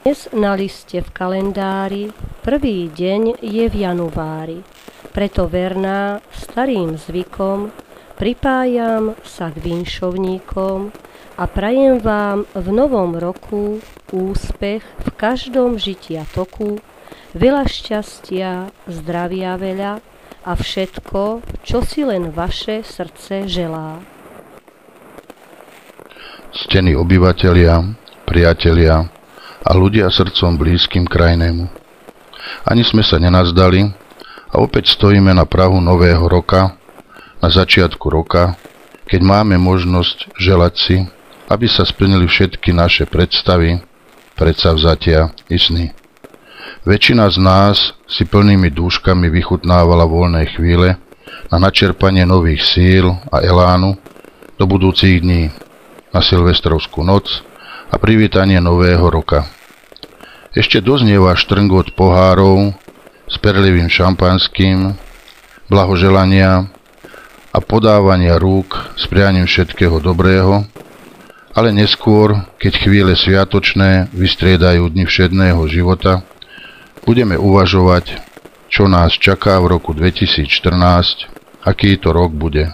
Dnes na liste v kalendári prvý deň je v januári, preto verná starým zvykom pripájam sa k vinšovníkom a prajem vám v novom roku úspech v každom žitia toku, veľa šťastia, zdravia veľa a všetko, čo si len vaše srdce želá. Ctení obyvatelia, priatelia a ľudia srdcom blízkym krajnému. Ani sme sa nenazdali a opäť stojíme na prahu nového roka, na začiatku roka, keď máme možnosť želať si, aby sa splnili všetky naše predstavy, predsavzatia i sny. Väčšina z nás si plnými dúškami vychutnávala voľné chvíle na načerpanie nových síl a elánu do budúcich dní, na silvestrovskú noc a privítanie nového roka. Ešte doznieva štrngot pohárov s perlivým šampanským, blahoželania a podávania rúk s prianím všetkého dobrého, ale neskôr, keď chvíle sviatočné vystriedajú dni všedného života, budeme uvažovať, čo nás čaká v roku 2014, aký to rok bude.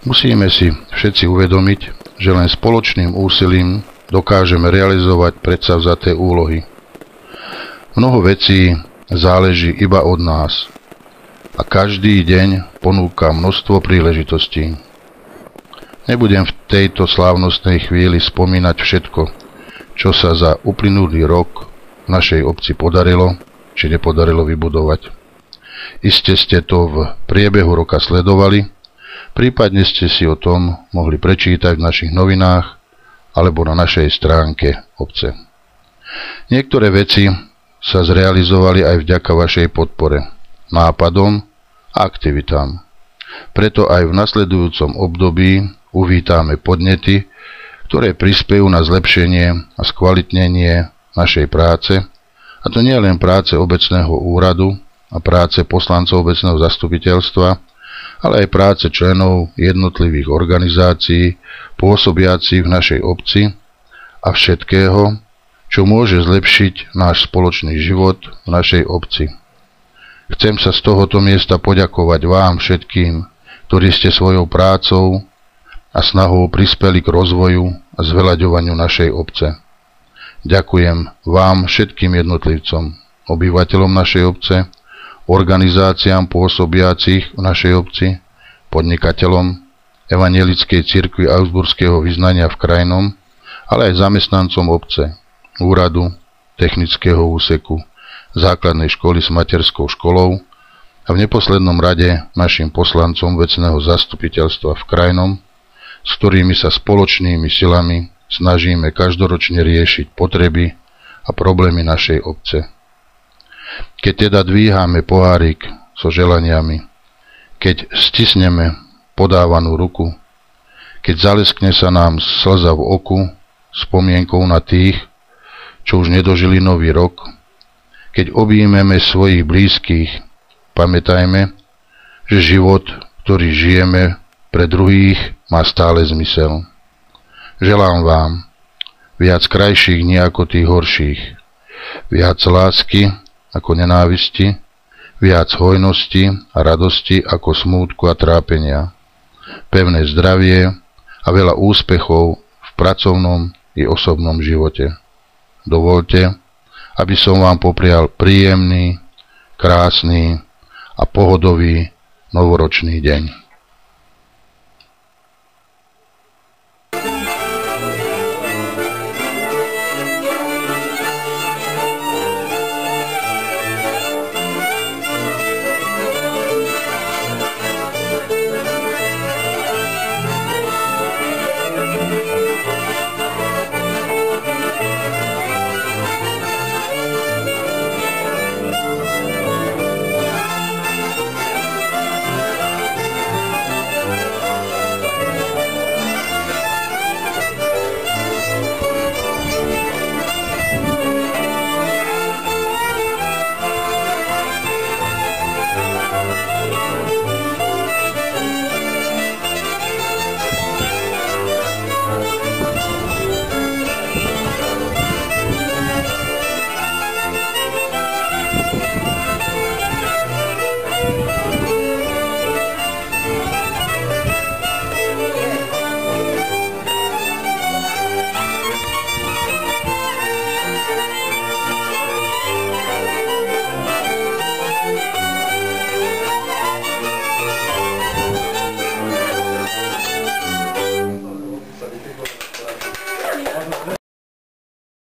Musíme si všetci uvedomiť, že len spoločným úsilím dokážeme realizovať predsavzaté úlohy. Mnoho vecí záleží iba od nás a každý deň ponúka množstvo príležitostí. Nebudem v tejto slávnostnej chvíli spomínať všetko, čo sa za uplynulý rok v našej obci podarilo či nepodarilo vybudovať. Iste ste to v priebehu roka sledovali, prípadne ste si o tom mohli prečítať v našich novinách alebo na našej stránke obce. Niektoré veci sa zrealizovali aj vďaka vašej podpore, nápadom a aktivitám. Preto aj v nasledujúcom období uvítame podnety, ktoré prispejú na zlepšenie a skvalitnenie našej práce, a to nie len práce obecného úradu a práce poslancov obecného zastupiteľstva, ale aj práce členov jednotlivých organizácií pôsobiacich v našej obci a všetkého, čo môže zlepšiť náš spoločný život v našej obci. Chcem sa z tohoto miesta poďakovať vám všetkým, ktorí ste svojou prácou a snahou prispeli k rozvoju a zveľaďovaniu našej obce. Ďakujem vám všetkým jednotlivcom, obyvateľom našej obce, organizáciám pôsobiacich v našej obci, podnikateľom Evangelickej cirkvi Augsburského vyznania v Krajnom, ale aj zamestnancom obce, úradu, technického úseku, základnej školy s materskou školou a v neposlednom rade našim poslancom vecného zastupiteľstva v Krajnom, s ktorými sa spoločnými silami snažíme každoročne riešiť potreby a problémy našej obce. Keď teda dvíhame pohárik so želaniami, keď stisneme podávanú ruku, keď zaleskne sa nám slza v oku spomienkou na tých, čo už nedožili nový rok, keď objímeme svojich blízkych, pamätajme, že život, ktorý žijeme pre druhých, má stále zmysel. Želám vám viac krajších dní ako tých horších, viac lásky ako nenávisti, viac hojnosti a radosti ako smútku a trápenia, pevné zdravie a veľa úspechov v pracovnom i osobnom živote. Dovoľte, aby som vám poprial príjemný, krásny a pohodový novoročný deň.